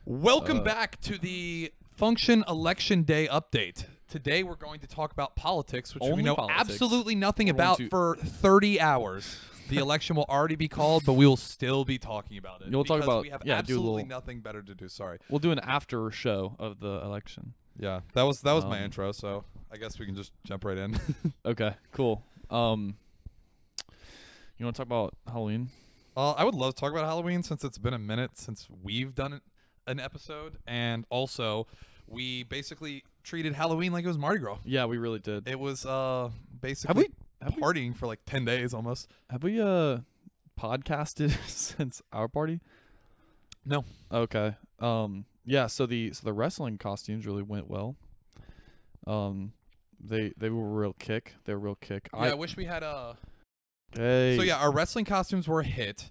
Welcome back to the Function Election Day update. Today we're going to talk about politics, which we know absolutely nothing about for 30 hours. The election will already be called, but we will still be talking about it. You'll talk about we have absolutely nothing better to do. Sorry. We'll do an after show of the election. Yeah, that was my intro, so I guess we can just jump right in. Okay, cool. You want to talk about Halloween? I would love to talk about Halloween since it's been a minute since we've done an episode, and also we basically treated Halloween like it was Mardi Gras. Yeah, we really did. It was basically partying for like 10 days almost. Have we podcasted since our party? No. Okay. Yeah, so the wrestling costumes really went well. They were real kick. They were real kick. Yeah, I wish we had Hey. So yeah, our wrestling costumes were a hit.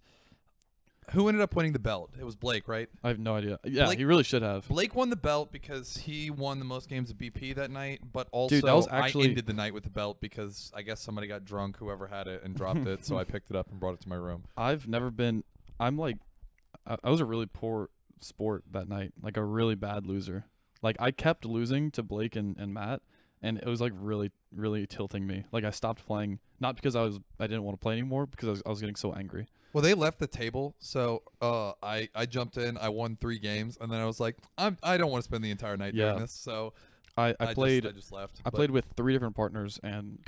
Who ended up winning the belt? It was Blake, right? I have no idea. Yeah, Blake, he really should have. Blake won the belt because he won the most games of BP that night, but also Dude, that was actually, I ended the night with the belt because I guess somebody got drunk, whoever had it, and dropped it, so I picked it up and brought it to my room. I've never been – I was a really poor sport that night, like a really bad loser. Like I kept losing to Blake and Matt, and it was like really, really tilting me. Like I stopped playing, not because I didn't want to play anymore, because I was getting so angry. Well, they left the table, so I jumped in. I won 3 games, and then I was like, I don't want to spend the entire night doing this. So I just left. I played with 3 different partners and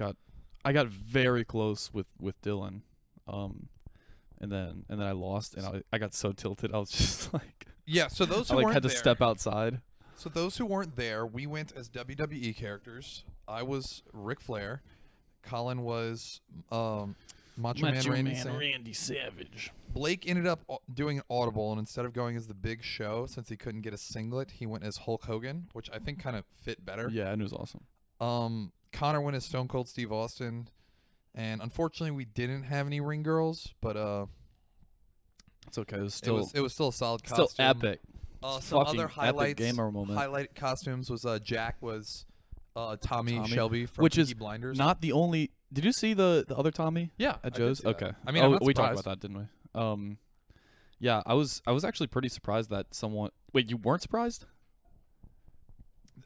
I got very close with Dylan, and then I lost, and I got so tilted. I was just like, yeah. So those who I weren't had to there, step outside. So those who weren't there, we went as WWE characters. I was Ric Flair. Colin was Macho Man Randy Savage. Blake ended up doing an audible, and instead of going as the Big Show, since he couldn't get a singlet, he went as Hulk Hogan, which I think kind of fit better. Yeah, and it was awesome. Connor went as Stone Cold Steve Austin, and unfortunately we didn't have any ring girls, but it's okay. It was still a solid costume. Still epic. Some other highlight costumes was Jack was Tommy Shelby from Peaky Blinders. Not the only. Did you see the other Tommy? Yeah, at Joe's. Okay. I mean, we talked about that, didn't we? Yeah, I was actually pretty surprised that someone. Wait, you weren't surprised?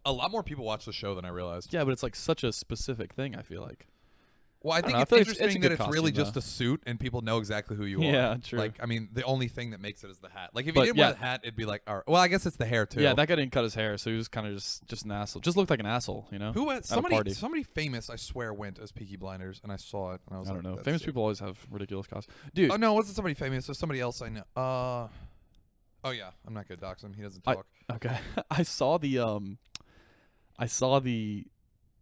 A lot more people watch the show than I realized. Yeah, but it's like such a specific thing. I feel like. Well, I think it's interesting that it's really just a suit and people know exactly who you are. Yeah, true. Like, I mean, the only thing that makes it is the hat. Like, if you didn't wear the hat, it'd be like, all right. Well, I guess it's the hair too. Yeah, that guy didn't cut his hair, so he was kind of just an asshole. Just looked like an asshole, you know. Who went? Somebody famous, I swear, went as Peaky Blinders, and I saw it, and I was like, I don't know. Famous people always have ridiculous costumes, dude. Oh no, it wasn't somebody famous. It was somebody else I know. Oh yeah, I'm not gonna dox him. He doesn't talk. Okay, I saw the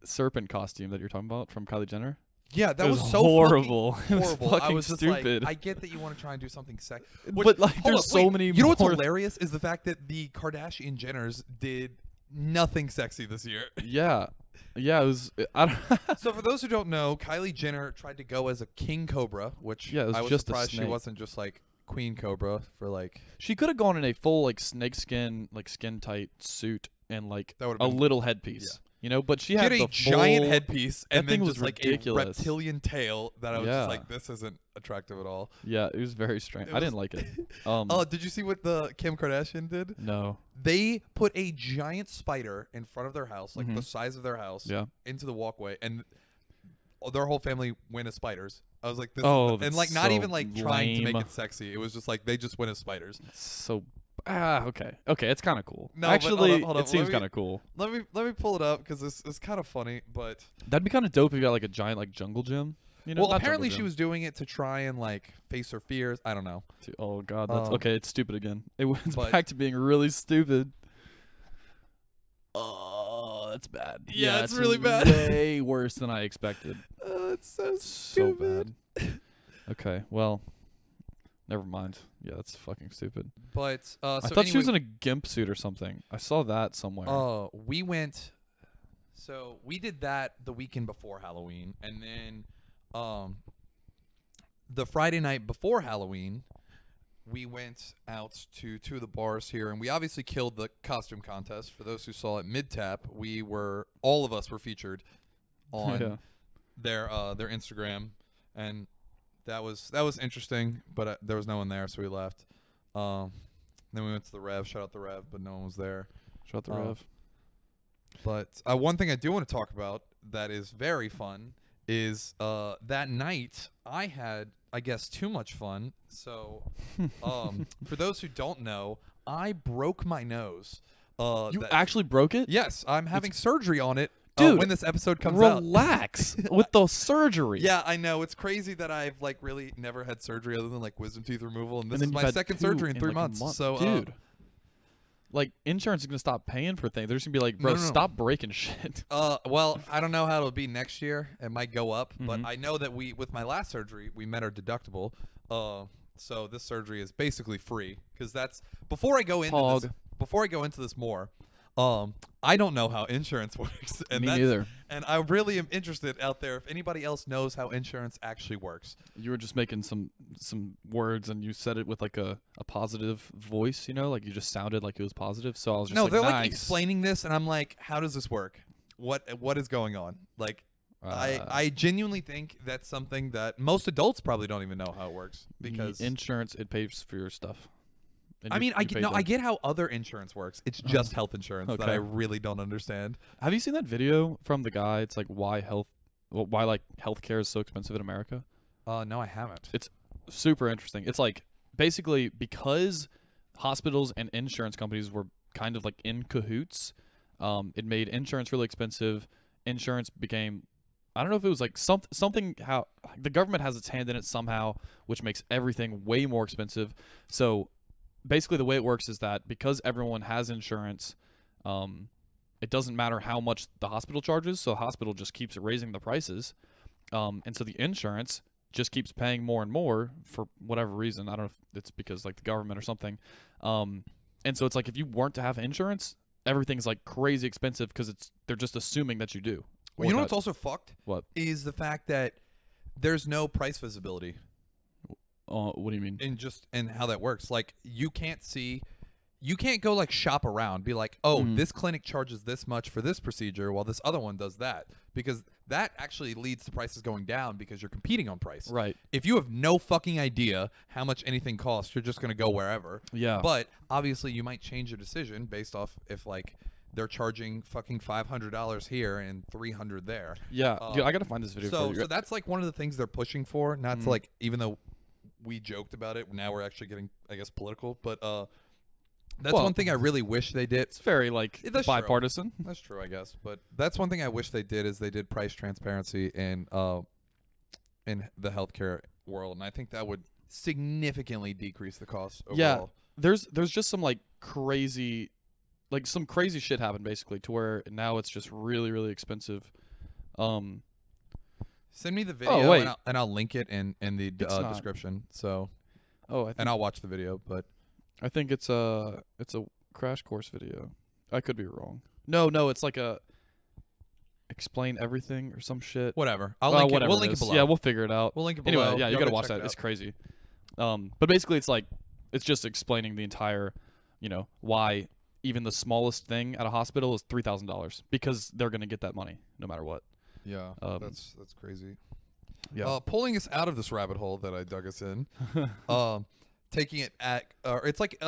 serpent costume that you're talking about from Kylie Jenner. Yeah, that was so horrible. Horrible. It was fucking I was just stupid. Like, I get that you want to try and do something sexy, but like, there's so many. You know what's hilarious is the fact that the Kardashian Jenners did nothing sexy this year. Yeah, it was. So for those who don't know, Kylie Jenner tried to go as a king cobra, which it was I was just surprised she wasn't just like queen cobra for like. She could have gone in a full like snakeskin, like skin tight suit and like a little headpiece. Yeah. You know, but she had a giant headpiece and then just like ridiculous. A reptilian tail that I was just like, this isn't attractive at all. Yeah, it was very strange. I didn't like it. Did you see what the Kim Kardashian did? No. They put a giant spider in front of their house, like the size of their house, into the walkway, and their whole family went as spiders. I was like, this is and like not even like trying to make it sexy. It was just like they just went as spiders. So okay, it's kind of cool. No, actually, hold up. It seems kind of cool. Let me pull it up because it's kind of funny, but that'd be kind of dope if you got like a giant like jungle gym. You know, well, apparently she was doing it to try and like face her fears. I don't know. Oh God, that's okay. It's stupid again. It went back to being really stupid. Oh, that's bad. Yeah, it's really bad. Way worse than I expected. It's so stupid. Bad. Okay, well. Never mind. Yeah, that's fucking stupid. But I thought she was in a gimp suit or something. I saw that somewhere. Oh, we went. So we did that the weekend before Halloween, and then the Friday night before Halloween, we went out to 2 of the bars here, and we obviously killed the costume contest. For those who saw it, mid-tap, all of us were featured on their Instagram, and that was interesting, but there was no one there, so we left. Then we went to the Rev. Shout out the Rev, but no one was there. Shout out the Rev. But one thing I do want to talk about that is very fun is that night I had, I guess, too much fun. So for those who don't know, I broke my nose. You actually broke it? Yes, I'm having surgery on it. Dude, when this episode comes out. Relax with the surgery. Yeah, I know. It's crazy that I've like really never had surgery other than like wisdom teeth removal, and this is my second surgery in 3 months. So, dude, like insurance is gonna stop paying for things. They're just gonna be like, bro, stop breaking shit. Well, I don't know how it'll be next year. It might go up, but I know that with my last surgery, we met our deductible. So this surgery is basically free because that's before I go into this. Before I go into this more. I don't know how insurance works. And Me neither. And I really am interested out there if anybody else knows how insurance actually works. You were just making some words and you said it with like a positive voice, you know, like you just sounded like it was positive. So I was just no, like, they're nice. like explaining this, and I'm like, how does this work? What is going on? Like, I genuinely think that's something that most adults probably don't even know how it works because insurance, it pays for your stuff. I mean, I get how other insurance works. It's just health insurance that I really don't understand. Have you seen that video from the guy? It's like why like healthcare is so expensive in America. No, I haven't. It's super interesting. It's like basically because hospitals and insurance companies were kind of like in cahoots. It made insurance really expensive. Insurance became, I don't know if it was like something how the government has its hand in it somehow, which makes everything way more expensive. So basically the way it works is that because everyone has insurance, it doesn't matter how much the hospital charges, so the hospital just keeps raising the prices, and so the insurance just keeps paying more and more for whatever reason. I don't know if it's because like the government or something, and so it's like if you weren't to have insurance, everything's like crazy expensive because they're just assuming that you do. Well, you know what's also fucked? What is the fact that there's no price visibility. What do you mean? And how that works. Like you can't go like shop around, be like, oh, this clinic charges this much for this procedure while this other one does that, because that actually leads to prices going down because you're competing on price. Right. If you have no fucking idea how much anything costs, you're just going to go wherever. Yeah. But obviously you might change your decision based off if like they're charging fucking $500 here and $300 there. Yeah. Dude, I got to find this video for you. So that's like one of the things they're pushing for, not to like, even though we joked about it, now we're actually getting, I guess, political, but that's one thing I really wish they did. It's very like bipartisan. True. That's true, I guess, but that's one thing I wish they did is they did price transparency in the healthcare world, and I think that would significantly decrease the cost overall. Yeah, there's just some like crazy shit happened basically to where now it's just really, really expensive. Send me the video and I'll link it in the description. So, and I'll watch the video. But I think it's a crash course video. I could be wrong. No, it's like a explain everything or some shit. Whatever. I'll link it. We'll link it below. Yeah, we'll figure it out. We'll link it below. Anyway, yeah, you gotta watch that. It's crazy. But basically, it's just explaining the entire, why even the smallest thing at a hospital is $3,000 because they're gonna get that money no matter what. Yeah, that's crazy. Yeah. Pulling us out of this rabbit hole that I dug us in, taking it it's like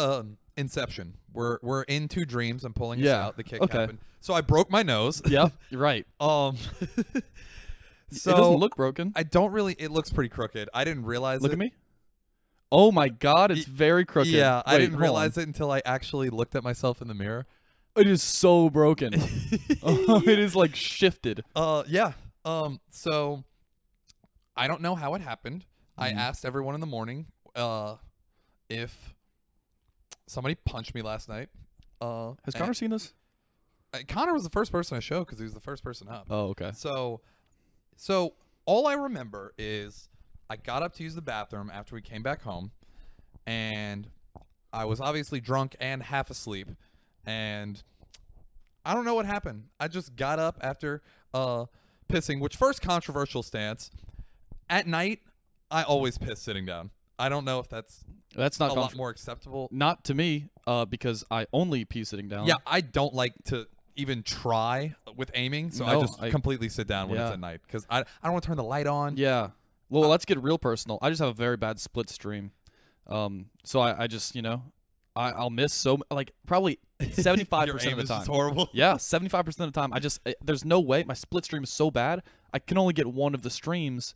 Inception. We're in two dreams. I'm pulling us out. The kick happened. So I broke my nose. Yep, you're right. So it doesn't look broken. I don't really. It looks pretty crooked. I didn't realize. Look at me. Oh my God, it's very crooked. Yeah, Wait, I didn't realize it until I actually looked at myself in the mirror. It is so broken. It is like shifted. Yeah. So I don't know how it happened. I asked everyone in the morning if somebody punched me last night. Has Connor seen this? Connor was the first person I showed because he was the first person up. Oh, okay. So all I remember is I got up to use the bathroom after we came back home, and I was obviously drunk and half asleep. And I don't know what happened. I just got up after pissing, which first controversial stance. At night, I always piss sitting down. I don't know if that's not a lot more acceptable. Not to me, because I only pee sitting down. Yeah, I don't like to even try with aiming, so I just completely sit down when it's at night because I don't want to turn the light on. Yeah. Well, let's get real personal. I just have a very bad split stream. So I just, I'll miss like probably 75% Your aim of the is time. just horrible. Yeah, 75% of the time. There's no way my split stream is so bad. I can only get one of the streams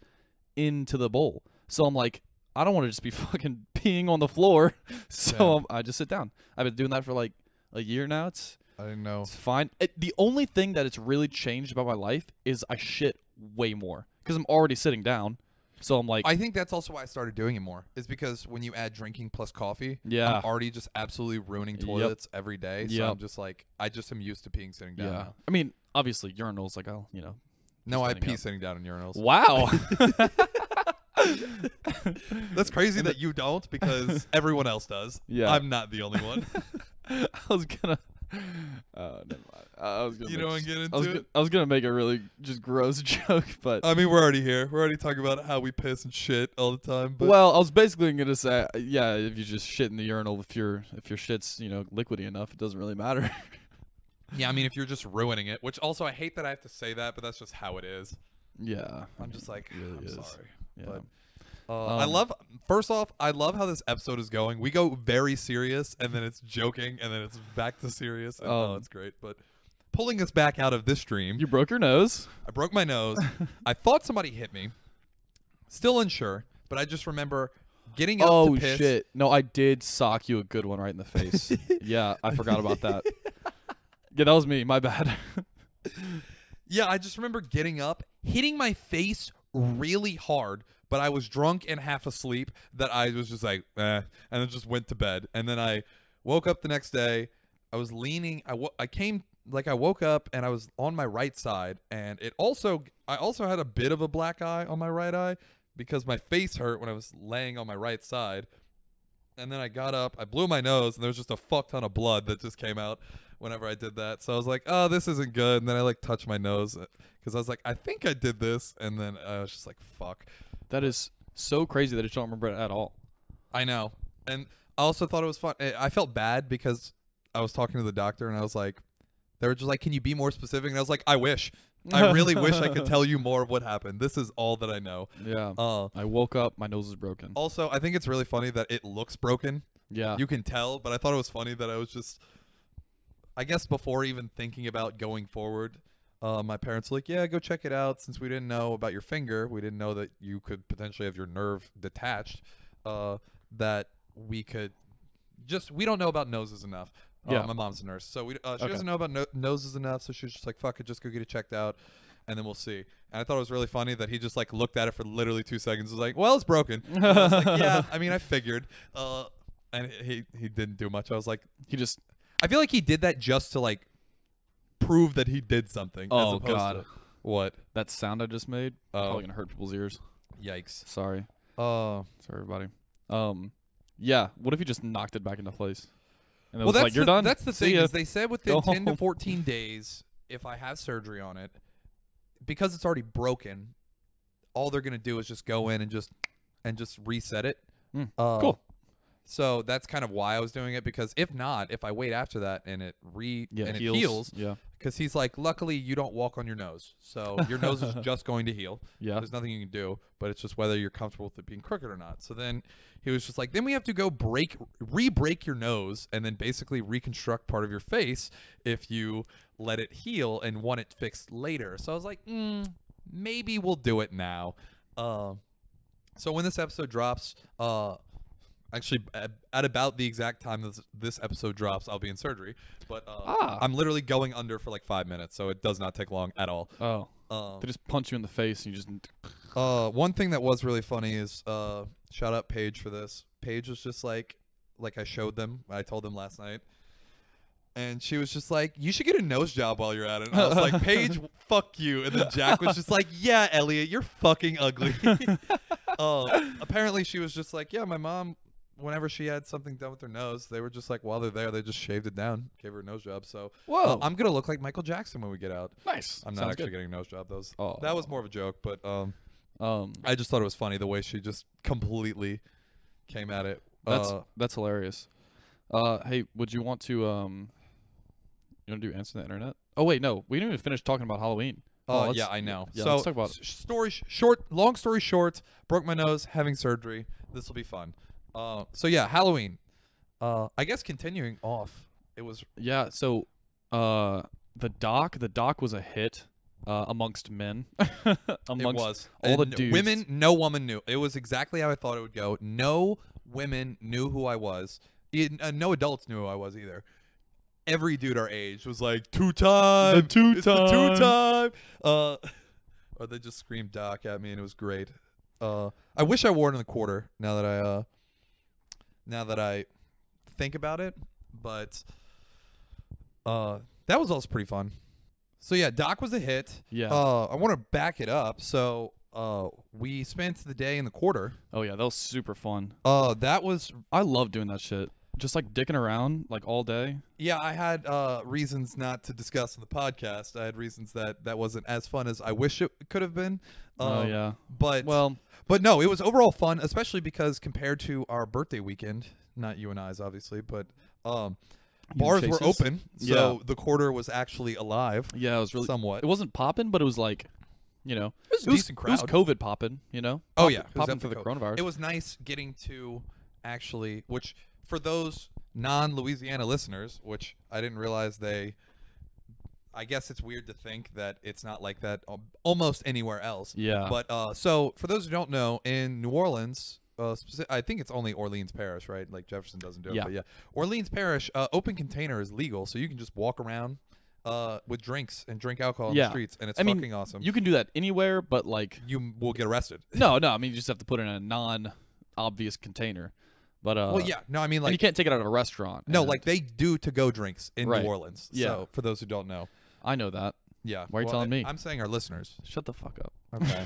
into the bowl. So I'm like, I don't want to just be fucking peeing on the floor. So I just sit down. I've been doing that for like a year now. I didn't know. It's fine. The only thing that it's really changed about my life is I shit way more because I'm already sitting down. So I'm like, I think that's also why I started doing it more. Is because when you add drinking plus coffee, Yeah. I'm already just absolutely ruining toilets every day. So I'm just like, I just am used to peeing sitting down. Now. I mean, obviously urinals, like No, I standing pee up. sitting down in urinals. Wow. That's crazy that you don't because everyone else does. Yeah. I'm not the only one. I was gonna. Never mind. I was gonna. You don't want to get into it? I was gonna make a really just gross joke, but I mean, we're already here. We're already talking about how we piss and shit all the time. But well, I was basically gonna say, yeah, if you just shit in the urinal, if your shit's liquidy enough, it doesn't really matter. yeah, I mean, if you're just ruining it, which also I hate that I have to say that, but that's just how it is. Yeah, I'm just like, really I'm is. sorry. Yeah. But first off, I love how this episode is going. We go very serious, and then it's joking, and then it's back to serious. And, it's great. But pulling us back out of this stream, You broke your nose. I broke my nose. I thought somebody hit me. Still unsure, but I just remember getting up to piss. Oh shit! No, I did sock you a good one right in the face. Yeah, I forgot about that. Yeah, that was me. My bad. Yeah, I just remember getting up, hitting my face really hard, but I was drunk and half asleep that I was just like, and then just went to bed. And then I woke up the next day. I was leaning. I woke up and I was on my right side, and I also had a bit of a black eye on my right eye because my face hurt when I was laying on my right side. And then I got up, I blew my nose, and there was just a fuck ton of blood that just came out whenever I did that. So I was like, oh, this isn't good. And then I touched my nose because I was like, I think I did this. And then I was just like, fuck. That is so crazy that I just don't remember it at all. I know. And I also thought it was fun. I felt bad because I was talking to the doctor, and I was like, they were just like, can you be more specific? And I was like, I wish. I really wish I could tell you more of what happened. This is all that I know. Yeah. I woke up, my nose is broken. Also, I think it's really funny that it looks broken. Yeah. You can tell, but I thought it was funny that I was just, I guess before even thinking about going forward, my parents were like, yeah, go check it out. Since we didn't know about your finger, we didn't know that you could potentially have your nerve detached, that we could we don't know about noses enough. Yeah. My mom's a nurse, so she doesn't know about noses enough, so she was just like, fuck it, just go get it checked out, and then we'll see. And I thought it was really funny that he just looked at it for literally 2 seconds, was like, well, it's broken. And I was like, yeah, I mean, I figured. And he didn't do much. I was like, I feel like he did that just to prove that he did something. Oh, as opposed God. to, what? That sound I just made, probably going to hurt people's ears. Yikes. Sorry. Uh, Sorry, everybody. Yeah, what if you just knocked it back into place? And it well, was like, you're done? That's the See thing, ya. is they said within Go 10 to home. 14 days, if I have surgery on it, because it's already broken, all they're going to do is just go in and just reset it. Cool. So that's kind of why I was doing it, because if I wait after that and it heals, Yeah. because he's like, luckily you don't walk on your nose, so your nose is just going to heal. Yeah. There's nothing you can do, but it's just whether you're comfortable with it being crooked or not. So then he was just like, then we have to go re-break your nose and then basically reconstruct part of your face if you let it heal and want it fixed later. So I was like, maybe we'll do it now. So when this episode drops, actually, at about the exact time this episode drops, I'll be in surgery. But I'm literally going under for 5 minutes, so it does not take long at all. Oh. They just punch you in the face and you just... One thing that was really funny is, shout out Paige for this. Paige was just like I showed them. I told them last night. And she was just like, you should get a nose job while you're at it. And I was like, Paige, fuck you. And then Jack was just like, yeah, Elliott, you're fucking ugly. Apparently she was just like, yeah, my mom... Whenever she had something done with her nose, they were just like, while they're there, they just shaved it down, gave her a nose job. So I'm gonna look like Michael Jackson when we get out. Nice. I'm not actually getting a nose job. Oh. That was more of a joke, but I just thought it was funny the way she just completely came at it. That's hilarious. Hey, would you want to you want to do Answer the Internet? Oh wait, no, we didn't even finish talking about Halloween. Yeah, I know. Yeah, so let's talk about it. Long story short, broke my nose, having surgery. This will be fun. So yeah, Halloween. I guess continuing off, it was Yeah. So, the doc was a hit amongst men. Amongst it was all the And dudes. women. No woman knew. It was exactly how I thought it would go. No women knew who I was. No adults knew who I was either. Every dude our age was like, two-time. The two-time. It's the two-time. Or they just screamed Doc at me, and it was great. I wish I wore it in the quarter. Now that I think about it, but that was also pretty fun. So yeah, Doc was a hit. Yeah. I want to back it up. So we spent the day in the quarter. Oh yeah, that was super fun. That was I love doing that shit. Just like dicking around like all day. Yeah, I had reasons not to discuss on the podcast. I had reasons that wasn't as fun as I wish it could have been. Yeah. But no, it was overall fun, especially because compared to our birthday weekend, not you and I's obviously, but bars were open, so the quarter was actually alive. Yeah, it was really somewhat. It wasn't popping, but it was like, you know, it was a decent crowd. It was COVID popping, you know. Oh yeah, popping for the coronavirus. It was nice getting to actually, which for those non-Louisiana listeners, which I didn't realize I guess it's weird to think that it's not like that almost anywhere else. Yeah. But so for those who don't know, in New Orleans, I think it's only Orleans Parish, right? Like Jefferson doesn't do it. Yeah. But yeah, Orleans Parish, open container is legal, so you can just walk around with drinks and drink alcohol in the streets, and it's fucking awesome. You can do that anywhere, but like you will get arrested. No, I mean you just have to put it in a non-obvious container. But well, yeah, no, I mean like and you can't take it out of a restaurant. No, like they do to-go drinks in Right. New Orleans. Yeah. So for those who don't know, I know that. yeah. Why are you telling me? I'm saying our listeners. Shut the fuck up. Okay.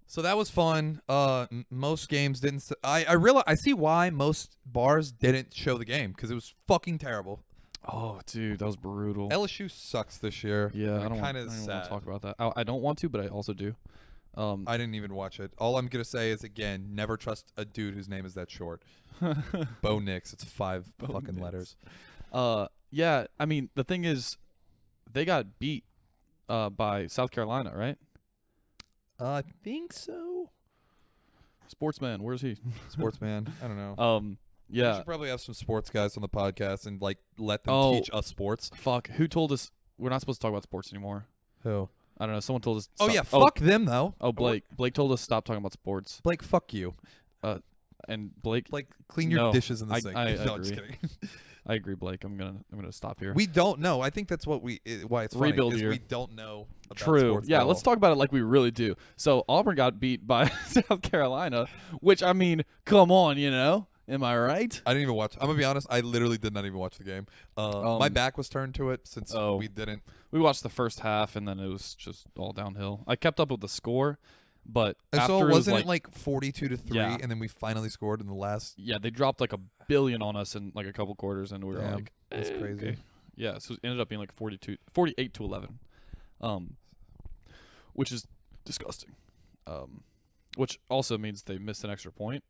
So that was fun. Most games didn't. I realize I see why most bars didn't show the game because it was fucking terrible. Oh, dude, that was brutal. LSU sucks this year. Yeah, I don't kind want of to talk about that. I don't want to, but I also do. I didn't even watch it. All I'm gonna say is again, never trust a dude whose name is that short. Bo Nix. It's 5 fucking Nix. letters. Yeah. I mean, the thing is, they got beat by South Carolina, right? I think so. Sportsman, where's he? Sportsman. I don't know. We Yeah. should probably have some sports guys on the podcast and like let them teach us sports. Fuck. Who told us we're not supposed to talk about sports anymore? Who? I don't know. Someone told us. Oh stop. yeah, fuck them though. Oh, Blake. Blake told us stop talking about sports. Blake, fuck you. And Blake. Like clean your No, dishes in the I sink. agree. No, I'm just kidding. I agree, Blake. I'm gonna stop here. We don't know. I think that's what why it's funny Rebuild is year. we don't know about True. sports Yeah, at let's all. talk about it like we really do. So Auburn got beat by South Carolina, which I mean, come on, you know? Am I right? I didn't even watch. I'm gonna be honest. I literally did not even watch the game. My back was turned to it since we didn't. We watched the first half, and then it was just all downhill. I kept up with the score, but So after wasn't it like 42-3, Yeah. and then we finally scored in the last. yeah, they dropped like $1 billion on us in like a couple quarters, and we were Damn, like, that's crazy. okay. Yeah, so it ended up being like 48-11, which is disgusting. Which also means they missed an extra point,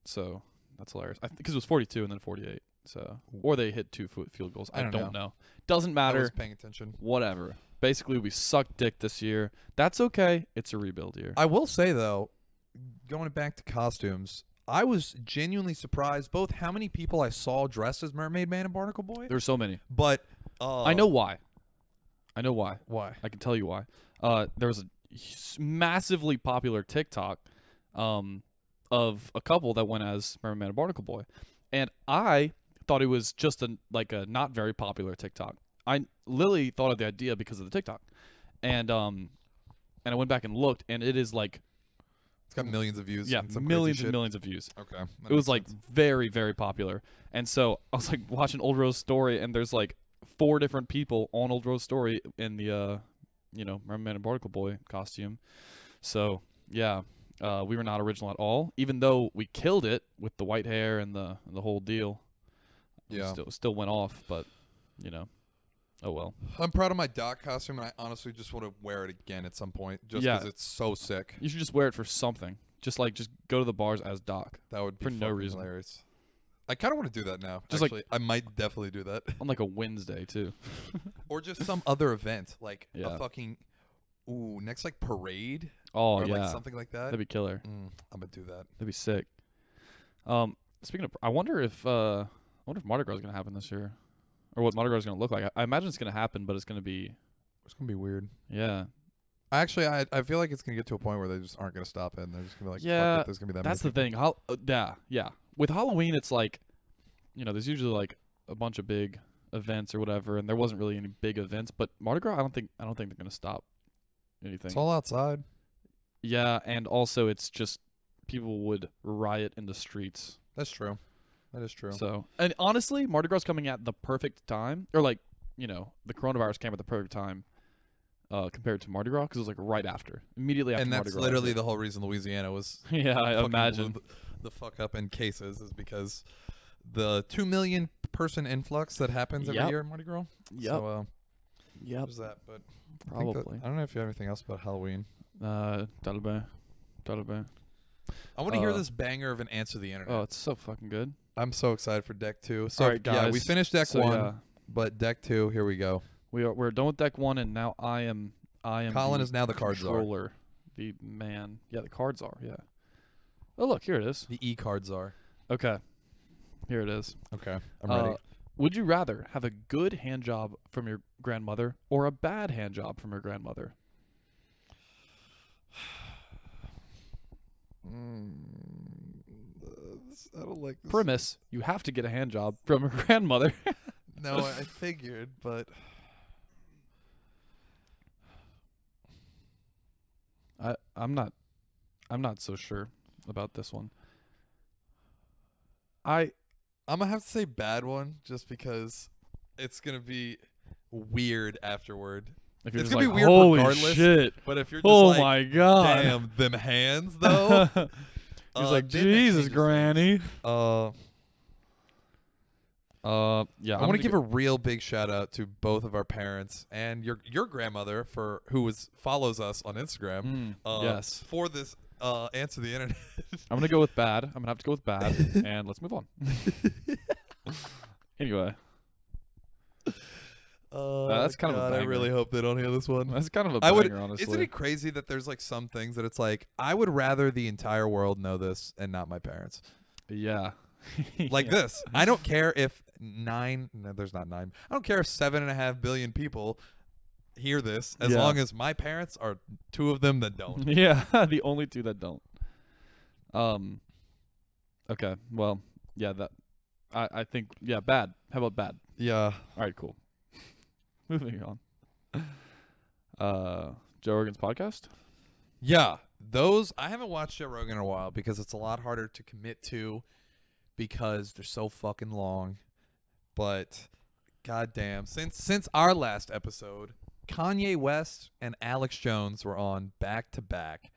so that's hilarious. I think because it was 42 and then 48, so or they hit 2 field goals. I don't know. Doesn't I matter. was paying attention. Whatever. Basically, we sucked dick this year. That's okay. It's a rebuild year. I will say though, going back to costumes, I was genuinely surprised both how many people I saw dressed as Mermaid Man and Barnacle Boy. There's so many. But I know why. Why? I can tell you why. There was a massively popular TikTok of a couple that went as Mermaid Man and Barnacle Boy, and I thought it was just a not very popular TikTok. I literally thought of the idea because of the TikTok, and I went back and looked, and it is like It's got millions of views. yeah, and some millions crazy and shit. millions of views. Okay. It was like very, very popular. And so I was like watching Old Rose Story, and there's like 4 different people on Old Rose Story in the Mermaid Man and Barnacle Boy costume. So yeah, we were not original at all, even though we killed it with the white hair and the whole deal. Yeah. Still went off, but oh well. I'm proud of my Doc costume, and I honestly just want to wear it again at some point, just Yeah. because it's so sick. You should just wear it for something. Just go to the bars as Doc That would be for no fucking reason. hilarious. I kind of want to do that now. Just actually, I might definitely do that, on like a Wednesday too. or just some other event like Yeah. a fucking next like parade Oh or yeah, like something like that. that'd be killer. I'm gonna do that. That'd be sick. speaking of, I wonder if Mardi Gras is gonna happen this year, or what Mardi Gras is gonna look like. I imagine it's gonna happen, but it's gonna be weird. Yeah. Actually, I feel like it's gonna get to a point where they just aren't gonna stop it, and they're just gonna be like, yeah, fuck it, there's gonna be that. That's many the thing. Yeah. With Halloween, it's like, there's usually like a bunch of big events or whatever, and there wasn't really any big events. But Mardi Gras, I don't think they're gonna stop anything. It's all outside. Yeah, and also it's just people would riot in the streets. That's true. That is true. So, and honestly, Mardi Gras coming at the perfect time, or like, the coronavirus came at the perfect time compared to Mardi Gras, because it was like right after, immediately after Mardi Gras. And that's literally the whole reason Louisiana was. Yeah, I imagine the fuck up in cases is because the 2 million person influx that happens every year in Mardi Gras. Yep. So, yep. There's that, but probably. I don't know if you have anything else about Halloween. Talibé. I want to hear this banger of an Answer the Internet. Oh, it's so fucking good. I'm so excited for Deck 2. So, all right, guys. Yeah, we finished Deck 1, but Deck 2, here we go. We're done with Deck 1, and now I am. Colin is now the card czar. The man. Yeah, the cards are. Yeah. Oh, look, here it is. The E-card czar. Okay. Here it is. Okay, I'm ready. Would you rather have a good hand job from your grandmother or a bad hand job from your grandmother? I don't like this. Premise, you have to get a hand job from your grandmother. No, I figured, but I'm not so sure about this one. I'm gonna have to say bad one just because it's gonna be weird afterward. If you're it's just gonna like, be weird holy regardless. Shit. But if you're just my god, damn, them hands though. He's like, Jesus, Granny. Yeah. I'm gonna give a real big shout out to both of our parents and your grandmother who follows us on Instagram. Yes. For this Answer the Internet. I'm gonna go with bad. I'm gonna have to go with bad, and let's move on. Anyway. That's kind of a banger. I really hope they don't hear this one. That's kind of a banger, honestly. Isn't it crazy that there's like some things that it's like, I would rather the entire world know this and not my parents. Yeah. Like this. I don't care if there's not 9. I don't care if 7.5 billion people hear this as long as my parents are 2 of them that don't. Yeah, the only 2 that don't. Okay, well, yeah, I think, bad. How about bad? Yeah. All right, cool. Moving on. Joe Rogan's podcast? Yeah. Those, I haven't watched Joe Rogan in a while because it's a lot harder to commit to because they're so fucking long. But goddamn, since our last episode, Kanye West and Alex Jones were on back to back.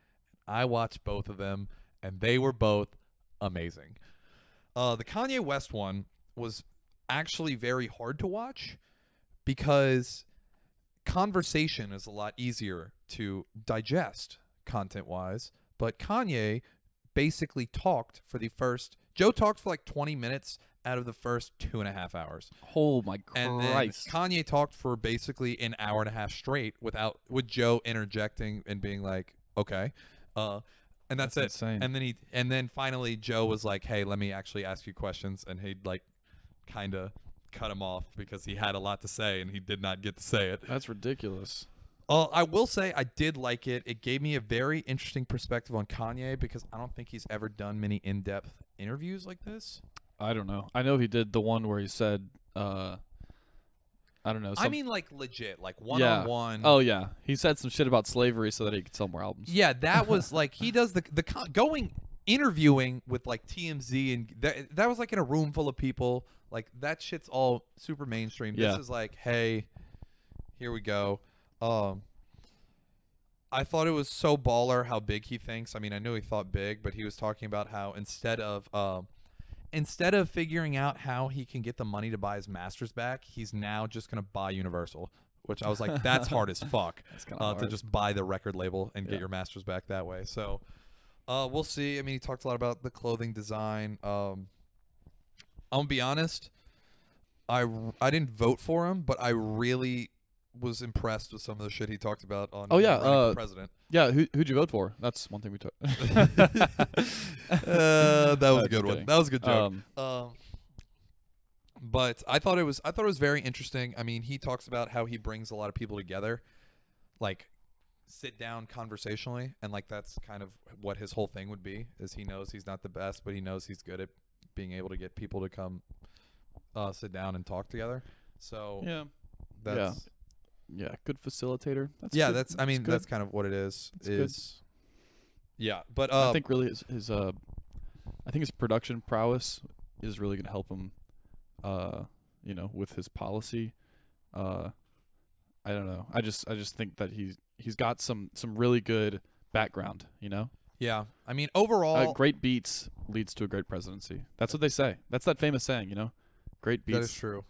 I watched both of them and they were both amazing. The Kanye West one was actually very hard to watch because conversation is a lot easier to digest content-wise, but Kanye basically talked for Joe talked for like 20 minutes out of the first 2.5 hours. Oh my Christ. And then Kanye talked for basically an hour and a half straight with Joe interjecting and being like, okay. And that's it. Insane. And then finally Joe was like, hey, let me actually ask you questions. And he'd like kind of cut him off because he had a lot to say and he did not get to say it. That's ridiculous. I will say I did like it. It gave me a very interesting perspective on Kanye because I don't think he's ever done many in-depth interviews like this. I don't know. I know he did the one where he said, I don't know. I mean, like legit, like one-on-one. Oh yeah, he said some shit about slavery so that he could sell more albums. Yeah, that was like he does the going interviewing with like TMZ and that was like in a room full of people. Like that shit's all super mainstream. Yeah. This is like, hey, here we go. I thought it was so baller how big he thinks. I mean, I knew he thought big, but he was talking about how instead of figuring out how he can get the money to buy his masters back, he's now just gonna buy Universal, which I was like, that's hard as fuck. To just buy the record label and get your masters back that way. So we'll see. I mean, he talked a lot about the clothing design. I'm gonna be honest, I didn't vote for him, but I really was impressed with some of the shit he talked about on Oh yeah, running for president. Yeah, who'd you vote for? That's one thing we took. That was a good one. kidding. That was a good joke. But I thought it was very interesting. I mean, he talks about how he brings a lot of people together, like sit down conversationally, and like that's kind of what his whole thing would be. Is he knows he's not the best, but he knows he's good at being able to get people to come sit down and talk together. So that's good facilitator. That's yeah, good. that's I mean good. that's kind of what it is. It's yeah, but I think really his production prowess is really gonna help him. With his policy, I don't know. I just think that he's got some really good background. Yeah, I mean overall, great beats leads to a great presidency. That's what they say. That's that famous saying. Great beats. That is true.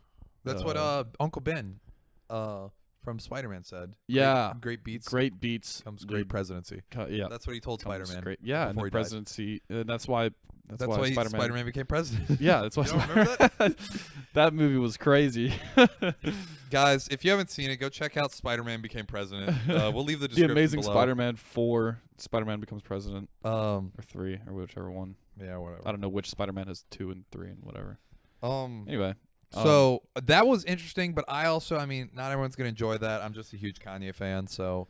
That's what Uncle Ben, from Spider-Man said. Yeah, great beats. Great beats comes great presidency. Yeah, that's what he told Spider-Man. Great. Yeah, and the presidency. That's why Spider-Man became president. Yeah, that's why. You don't remember that? That movie was crazy. Guys, if you haven't seen it, go check out Spider-Man Became President. We'll leave the description The Amazing below. Spider-Man 4, Spider-Man Becomes President, or 3, or whichever one. Yeah, whatever. I don't know which Spider-Man has 2 and 3 and whatever. Anyway. So that was interesting, but I mean, not everyone's going to enjoy that. I'm just a huge Kanye fan, so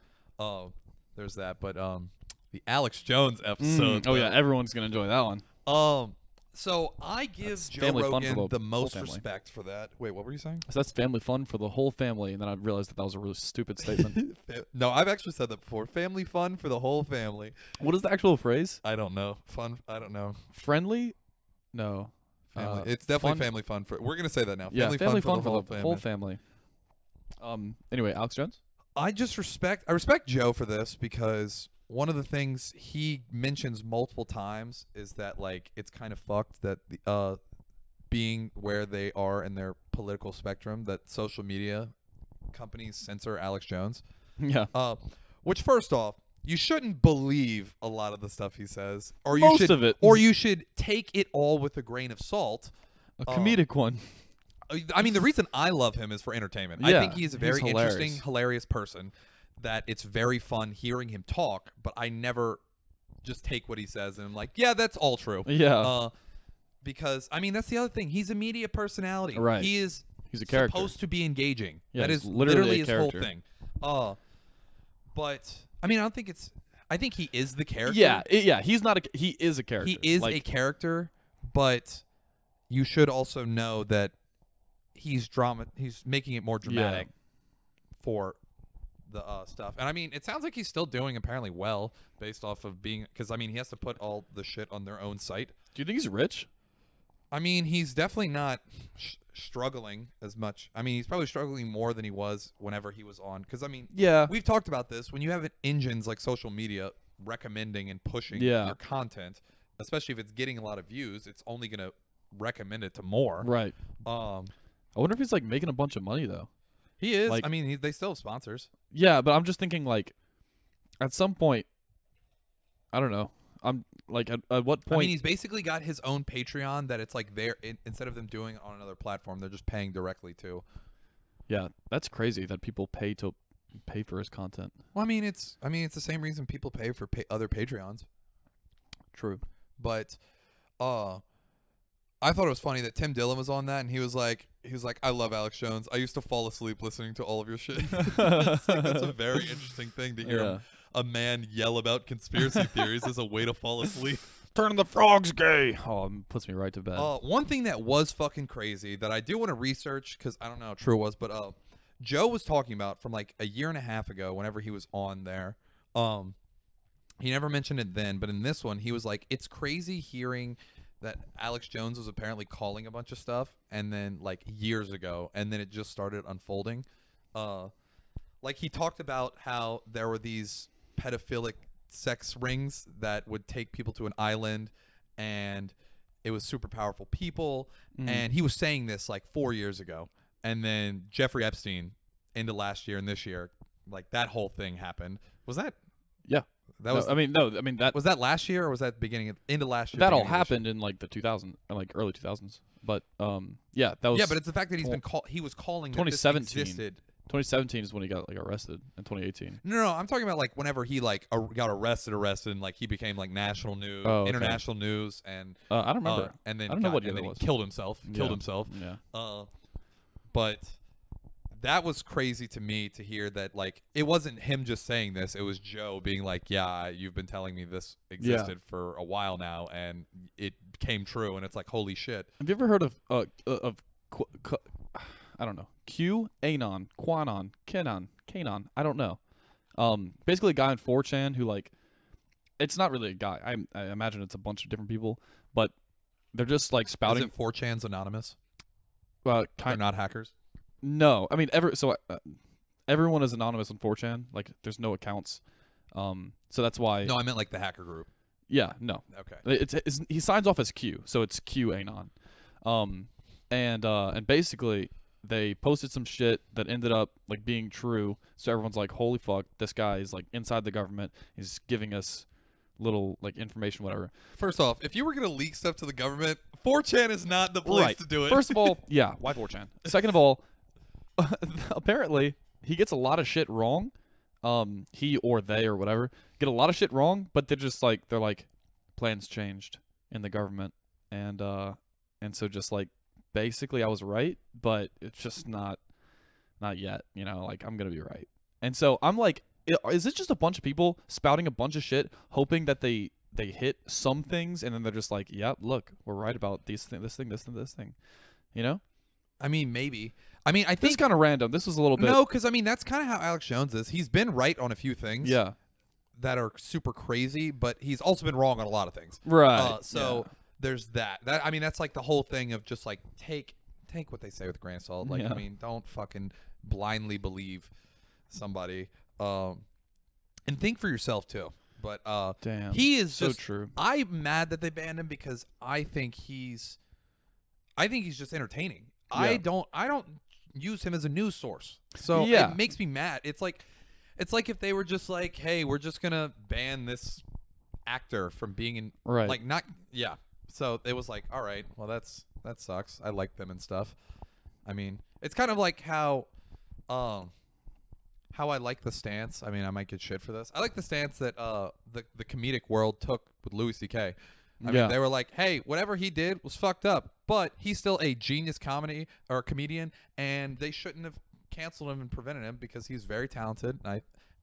there's that. But the Alex Jones episode. Oh, yeah, everyone's going to enjoy that one. So I give Joe family fun Rogan for the most respect for that. Wait, what were you saying? So that's family fun for the whole family, and then I realized that was a really stupid statement. No, I've actually said that before. Family fun for the whole family. What is the actual phrase? I don't know. Fun? I don't know. Friendly? No. Family. It's definitely family fun for. We're gonna say that now. Yeah, family fun for the whole family. Anyway, Alex Jones. I respect Joe for this because one of the things he mentions multiple times is that like it's kind of fucked that the being where they are in their political spectrum that social media companies censor Alex Jones. Yeah. Which first off, you shouldn't believe a lot of the stuff he says, or Most of it, or you should take it all with a grain of salt. A comedic one. I mean, the reason I love him is for entertainment. Yeah, I think he is a very hilarious. interesting, hilarious person. That it's very fun hearing him talk, but I never just take what he says and I'm like, yeah, that's all true. Yeah. Because I mean, that's the other thing. He's a media personality. Right. He's a character. Supposed to be engaging. Yeah, that is literally his whole thing. But I mean, I think he is the character. Yeah. He's not he is a character. He is a character, but you should also know that he's making it more dramatic for the stuff. And I mean, it sounds like he's still doing apparently well based off of being, because I mean, he has to put all the shit on their own site. Do you think he's rich? I mean, he's definitely not struggling as much. I mean, he's probably struggling more than he was whenever he was on. Because I mean, we've talked about this. When you have engines like social media recommending and pushing your content, especially if it's getting a lot of views, it's only going to recommend it to more. Right. I wonder if he's like making a bunch of money though. He is. Like, I mean, they still have sponsors. Yeah, but I'm just thinking like, at some point, I don't know. I'm like, at what point? I mean, he's basically got his own Patreon that it's like instead of them doing it on another platform, they're just paying directly to. Yeah, that's crazy that people pay for his content. Well, I mean, it's the same reason people pay for other Patreons. True, but I thought it was funny that Tim Dillon was on that, and he was like, I love Alex Jones. I used to fall asleep listening to all of your shit. That's a very interesting thing to hear a man yell about conspiracy theories as a way to fall asleep. Turning the frogs gay. Oh, it puts me right to bed. One thing that was fucking crazy that I do want to research, because I don't know how true it was, but Joe was talking about from like a year and a half ago whenever he was on there. He never mentioned it then, but in this one, he was like, it's crazy hearing that Alex Jones was apparently calling a bunch of stuff, and then like years ago, and then it just started unfolding. Like he talked about how there were these pedophilic sex rings that would take people to an island, and it was super powerful people. And he was saying this like 4 years ago, and then Jeffrey Epstein into last year and this year, like that whole thing happened. Was that? Yeah. That was. That was that last year, or was that into last year? That all happened in like the 2000s, like early 2000s. But that was. Yeah, but it's the fact that he was calling 2017. That this existed 2017 is when he got like arrested in 2018. No, I'm talking about like whenever he like got arrested, and like he became like national news, international news, and I don't remember. And then I don't know what year and then that he was. killed himself. Yeah. But that was crazy to me to hear that like it wasn't him just saying this. It was Joe being like, "Yeah, you've been telling me this existed for a while now, and it came true." And it's like, holy shit. Have you ever heard of I don't know, QAnon, Quanon, Canon, I don't know. Basically a guy on 4chan who like, it's not really a guy. I imagine it's a bunch of different people, but they're just like spouting. Is it 4chan's anonymous? They're not hackers. No, I mean everyone is anonymous on 4chan. Like there's no accounts, so that's why. No, I meant like the hacker group. Yeah, no. Okay. He signs off as Q, so it's QAnon. And basically they posted some shit that ended up like being true. So everyone's like, holy fuck, this guy is like inside the government. He's giving us little like information, whatever. First off, if you were gonna leak stuff to the government, 4chan is not the place to do it. First of all, yeah, why 4chan? Second of all, apparently he gets a lot of shit wrong. He or they or whatever get a lot of shit wrong, but they're like plans changed in the government, and so just like basically I was right, but it's just not yet, you know, like I'm gonna be right. And so I'm like, is it just a bunch of people spouting a bunch of shit, hoping that they hit some things, and then they're just like, yep, look, we're right about this thing, you know? I mean, maybe. I mean, I think this is kind of random. This was a little bit. No, because I mean that's kind of how Alex Jones is. He's been right on a few things. Yeah. That are super crazy, but he's also been wrong on a lot of things. Right. There's that. I mean, that's like the whole thing of just like take what they say with a grain of salt. Like, I mean, don't fucking blindly believe somebody. And think for yourself too. But damn, he is so just true. I'm mad that they banned him because I think he's just entertaining. Yeah. I don't use him as a news source. So it makes me mad. It's like if they were just like, hey, we're just gonna ban this actor from being in So it was like, all right, well that sucks. I like them and stuff. I mean, it's kind of like how I like the stance. I mean, I might get shit for this. I like the stance that the comedic world took with Louis C.K. I mean, they were like, hey, whatever he did was fucked up, but he's still a genius comedian, and they shouldn't have canceled him and prevented him because he's very talented,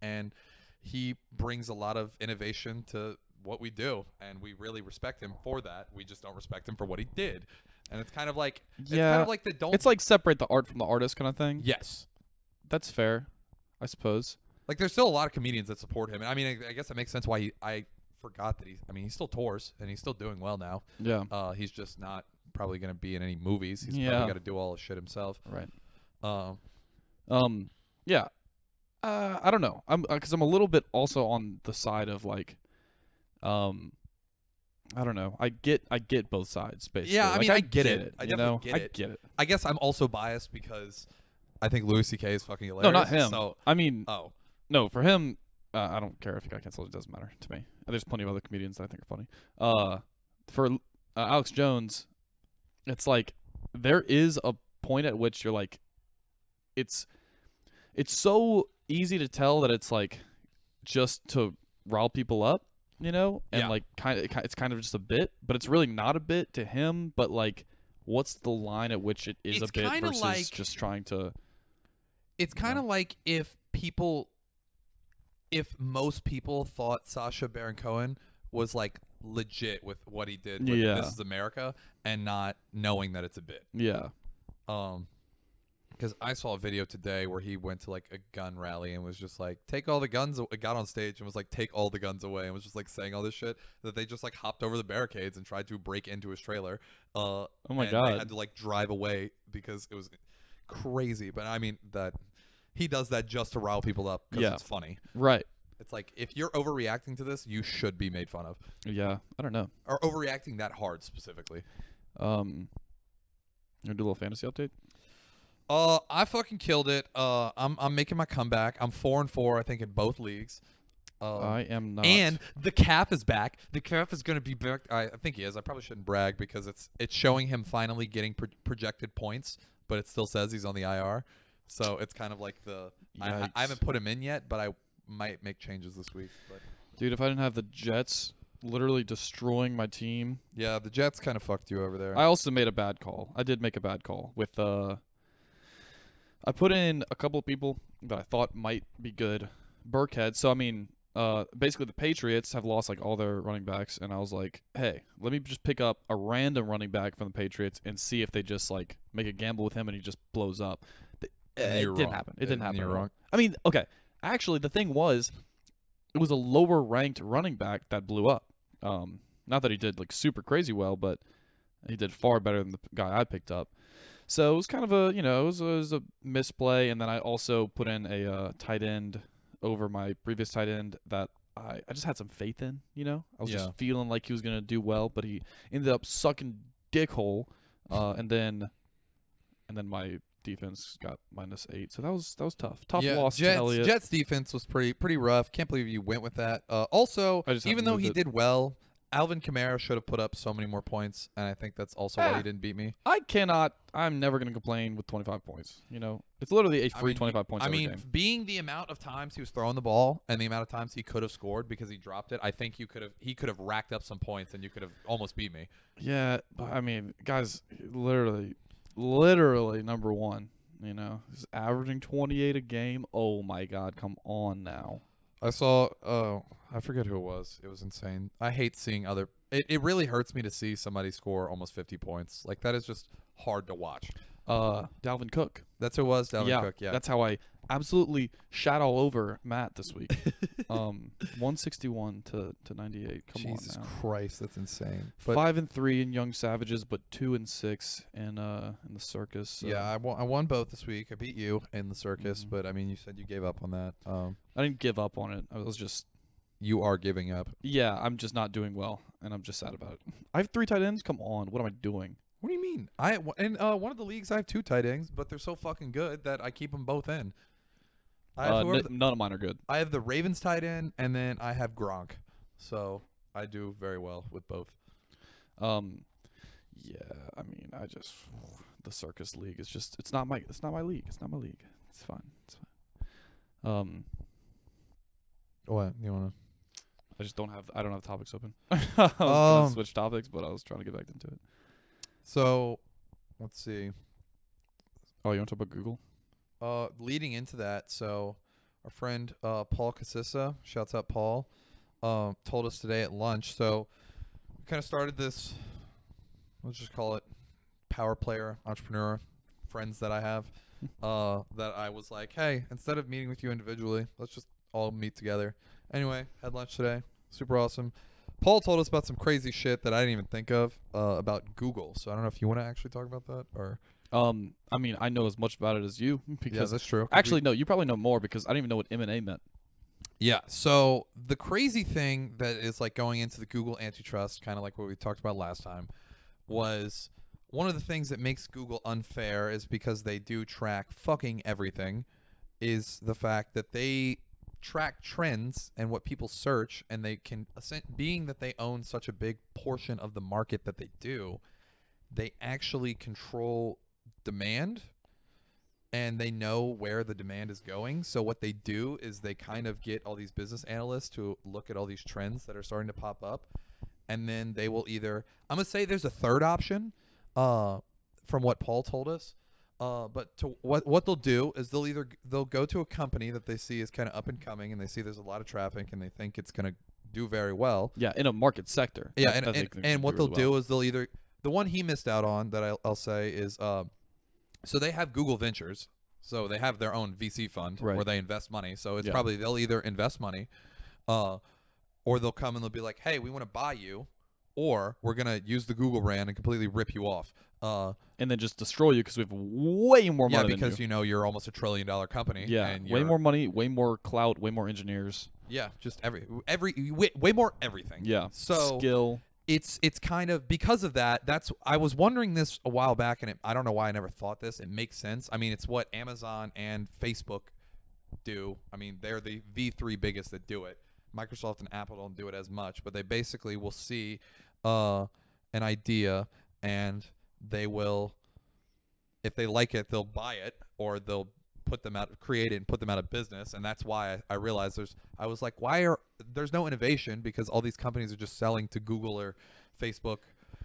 and he brings a lot of innovation to what we do, and we really respect him for that. We just don't respect him for what he did. And it's kind of like it's like separate the art from the artist kind of thing. Yes. That's fair, I suppose. Like there's still a lot of comedians that support him. And I mean, I guess it makes sense why I forgot that he still tours and he's still doing well now. Yeah. He's just not probably going to be in any movies. He's probably got to do all the shit himself. Right. Yeah. I don't know. Because I'm a little bit also on the side of like, I don't know. I get both sides basically. Yeah, I mean, like, I get it. I definitely get it. I guess I'm also biased because I think Louis C.K. is fucking hilarious. No, not him. So, I mean, no, for him, I don't care if he got canceled. It doesn't matter to me. There's plenty of other comedians that I think are funny. For Alex Jones, it's like there is a point at which you're like, it's so easy to tell that it's like just to rile people up, you know, and like it's kind of just a bit, but it's really not a bit to him. But like, what's the line at which it is a bit versus like, just trying to? It's kind of like if most people thought Sacha Baron Cohen was like legit with what he did with This Is America and not knowing that it's a bit. Yeah. Because I saw a video today where he went to like a gun rally and was just like, take all the guns, got on stage and was like, take all the guns away, and was just like saying all this shit that they just like hopped over the barricades and tried to break into his trailer. Oh my God. They had to like drive away because it was crazy. But I mean, that he does that just to rile people up because it's funny. Right. It's like, if you're overreacting to this, you should be made fun of. Yeah. I don't know. Or overreacting that hard specifically. You want to do a little fantasy update? I fucking killed it. I'm making my comeback. I'm 4-4, I think, in both leagues. I am not. And the calf is back. The calf is going to be back. I think he is. I probably shouldn't brag because it's showing him finally getting projected points, but it still says he's on the IR. So it's kind of like I Yikes. haven't put him in yet, but I might make changes this week. But Dude, if I didn't have the Jets literally destroying my team. Yeah, the Jets kind of fucked you over there. I also made a bad call. I did make a bad call with I put in a couple of people that I thought might be good. Burkhead. So I mean, basically the Patriots have lost like all their running backs, and I was like, hey, let me just pick up a random running back from the Patriots and see if they just like make a gamble with him and he just blows up. It didn't happen. It didn't happen. You're wrong. I mean, okay. Actually, the thing was, it was a lower ranked running back that blew up. Not that he did like super crazy well, but he did far better than the guy I picked up. So it was kind of a, it was a misplay. And then I also put in a tight end over my previous tight end that I just had some faith in. I was just feeling like he was gonna do well, but he ended up sucking dickhole. And then my defense got -8, so that was tough. Tough loss to Elliott. Jets defense was pretty rough. Can't believe you went with that. Also, even though he did well, Alvin Kamara should have put up so many more points, and I think that's also why he didn't beat me. I'm never gonna complain with 25 points. It's literally a free 25 points. Game. Being the amount of times he was throwing the ball and the amount of times he could have scored because he dropped it, I think he could have racked up some points, and you could have almost beat me. Yeah, but I mean, guys, literally number one. He's averaging 28 a game. Oh my God, come on now. I saw. I forget who it was. It was insane. I hate seeing other. It really hurts me to see somebody score almost 50 points. Like that is just hard to watch. Dalvin Cook. That's who it was. Dalvin Cook. Yeah. That's how I absolutely shat all over Matt this week. 161 to 98. Come on Jesus now. Christ, that's insane. 5-3 in Young Savages, but 2-6 in the Circus. So. Yeah, I won both this week. I beat you in the Circus, but I mean, you said you gave up on that. I didn't give up on it. I was just. You are giving up. Yeah, I'm just not doing well, and I'm just sad about it. I have 3 tight ends. Come on, what am I doing? What do you mean? In one of the leagues I have 2 tight ends, but they're so fucking good that I keep them both in. None of mine are good. I have the Ravens tight end, and then I have Gronk, so I do very well with both. Yeah, I mean, the Circus League is just it's not my league. It's not my league. It's fine. What you wanna? I don't have topics open. I was gonna switch topics, but I was trying to get back into it. So, let's see. Oh, you want to talk about Google? Leading into that, so our friend Paul Casissa, shouts out Paul, told us today at lunch. So we kind of started this, let's just call it power player, entrepreneur, friends that I have, that I was like, hey, instead of meeting with you individually, let's just all meet together. Anyway, had lunch today. Super awesome. Paul told us about some crazy shit that I didn't even think of about Google. So I don't know if you want to actually talk about that or. I mean, I know as much about it as you because yeah, that's true. Actually, no, you probably know more because I didn't even know what M&A meant. Yeah. So the crazy thing that is like going into the Google Antitrust, kind of like what we talked about last time, was one of the things that makes Google unfair is because they do track fucking everything, is the fact that they track trends and what people search, and they can, being that they own such a big portion of the market that they do, they actually control demand, and they know where the demand is going. So what they do is they kind of get all these business analysts to look at all these trends that are starting to pop up, and then they will either, I'm gonna say there's a third option from what Paul told us, but to what they'll do is they'll go to a company that they see is kind of up and coming, and they see there's a lot of traffic, and they think it's gonna do very well. Yeah, in a market sector. Yeah, and what they'll do is they'll either, the one he missed out on that I'll say is, so they have Google Ventures, so they have their own VC fund where they invest money. So it's probably they'll either invest money, or they'll come and they'll be like, hey, we want to buy you, or we're gonna use the Google brand and completely rip you off. And then just destroy you because we have way more money. Yeah, because than you. You're almost $1 trillion company. Yeah, and way more money, way more clout, way more engineers. Yeah, just way more everything. Yeah, so skill. It's kind of because of that. I was wondering this a while back, and I don't know why I never thought this. It makes sense. I mean, it's what Amazon and Facebook do. I mean, they're the V3 biggest that do it. Microsoft and Apple don't do it as much, but they basically will see an idea, and they will, if they like it, they'll buy it, or they'll put them out, create it and put them out of business. And that's why I realized I was like, there's no innovation, because all these companies are just selling to Google or Facebook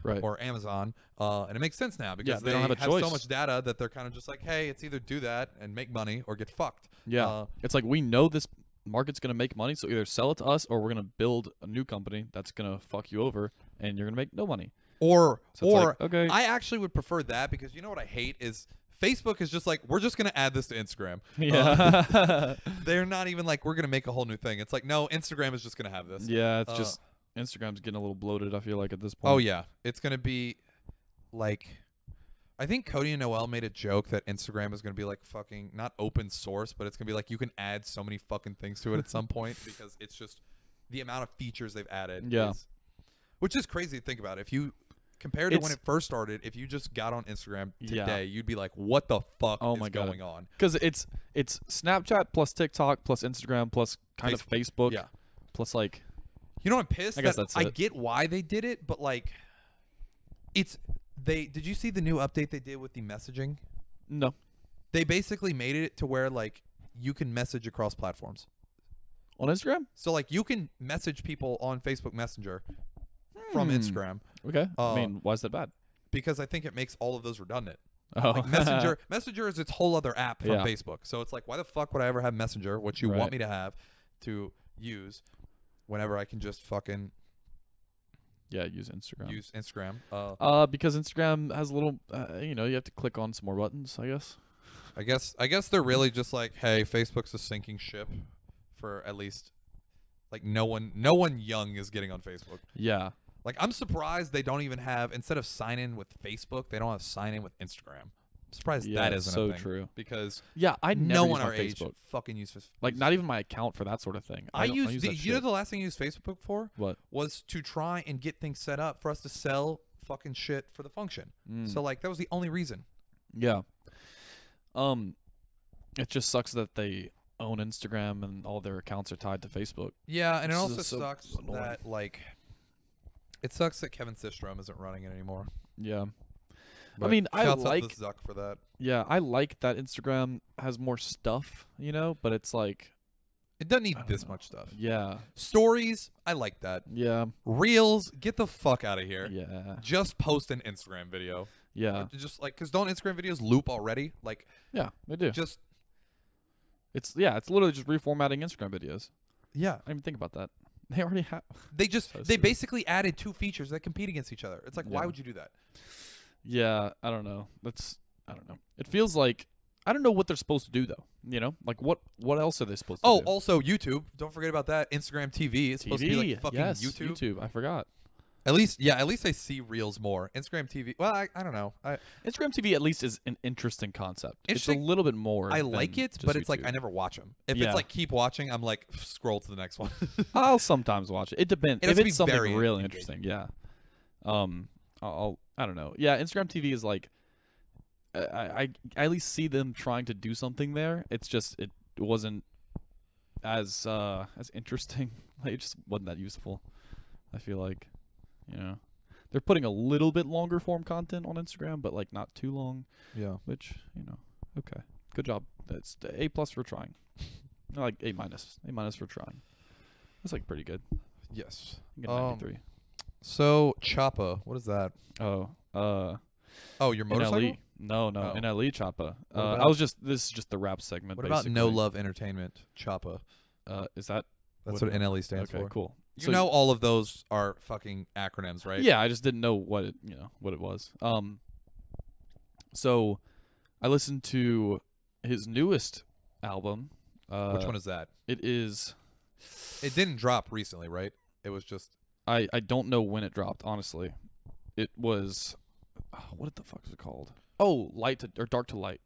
or Amazon. And it makes sense now, because they don't have a choice. so much data that they're kind of just like, hey, it's either do that and make money or get fucked. Yeah. It's like, we know this market's going to make money, so either sell it to us or we're going to build a new company that's going to fuck you over and you're going to make no money. Or okay. I actually would prefer that, because you know what I hate is Facebook is just like, we're just going to add this to Instagram. Yeah. They're not even like, we're going to make a whole new thing. It's like, no, Instagram is just going to have this. Yeah, it's just Instagram's getting a little bloated, I feel like, at this point. Oh, yeah. It's going to be like, I think Cody and Noel made a joke that Instagram is going to be like fucking, not open source, but it's going to be like, you can add so many fucking things to it at some point, because it's just the amount of features they've added. Yeah. Which is crazy to think about. If you compared to when it first started, if you just got on Instagram today, you'd be like, what the fuck is going on? Because it's Snapchat plus TikTok plus Instagram plus kind of Facebook. Yeah. Plus, like, you know, I'm pissed. I guess that's I it. get why they did it, but like, did you see the new update they did with the messaging? No. They basically made it to where like you can message across platforms. On Instagram? So like you can message people on Facebook Messenger from Instagram. Okay. I mean, why is that bad? Because I think it makes all of those redundant. Oh. Like Messenger is its whole other app from Facebook. So it's like, why the fuck would I ever have Messenger, which you want me to have, to use whenever I can just fucking use Instagram. Use Instagram. Because Instagram has a little, you know, you have to click on some more buttons, I guess. I guess they're really just like, hey, Facebook's a sinking ship for at least, like, no one young is getting on Facebook. Yeah. Like, I'm surprised they don't even have, instead of sign in with Facebook, they don't have sign in with Instagram. I'm surprised that isn't so a thing. true. Because I never no use one my our age Facebook. fucking use Facebook. Like, not even my account for that sort of thing. I use that you know shit. the last thing I used Facebook for? What? Was to try and get things set up for us to sell fucking shit for the function. So, like, that was the only reason. Yeah. It just sucks that they own Instagram and all their accounts are tied to Facebook. Yeah, and it also sucks that, like, it sucks that Kevin Systrom isn't running it anymore. Yeah. But I mean, I like the Zuck for that. Yeah, I like that Instagram has more stuff, you know, but it's like it doesn't need this much stuff. Yeah. Stories, I like that. Yeah. Reels, get the fuck out of here. Yeah. Just post an Instagram video. Yeah. Or just like, cause don't Instagram videos loop already? Like, yeah, they do. Just it's literally just reformatting Instagram videos. Yeah. I didn't even think about that. They already have. They basically added 2 features that compete against each other. It's like, why would you do that? Yeah, I don't know. I don't know. It feels like I don't know what they're supposed to do though. You know, like what else are they supposed to do? Oh, also YouTube. Don't forget about that. Instagram TV. It's supposed to be like fucking YouTube. YouTube. I forgot. At least I see Reels more. Instagram TV. Well, I don't know. Instagram TV at least is an interesting concept. It's a little bit more. I like it, but it's like I never watch them. If it's like keep watching, I'm like scroll to the next one. I'll sometimes watch it. It depends. If it's something really interesting, yeah. I don't know. Yeah, Instagram TV is like I at least see them trying to do something there. It's just it wasn't as interesting. Like, it just wasn't that useful. I feel like, you know, they're putting a little bit longer form content on Instagram, but like not too long. Yeah. Which, you know, okay, good job. That's A+ for trying. Like A-. A- for trying. That's like pretty good. Yes. I'm getting 93. So Choppa, what is that? Oh, your motorcycle? NLE. No, NLE Choppa. This is just the rap segment. What about No Love Entertainment Choppa? Is that? That's what NLE stands for. Okay, cool. You know all of those are fucking acronyms, right? Yeah, I just didn't know what it was. So I listened to his newest album. Which one is that? It is. It didn't drop recently, right? It was just. I don't know when it dropped, honestly. It was. What the fuck is it called? Oh, Dark to Light.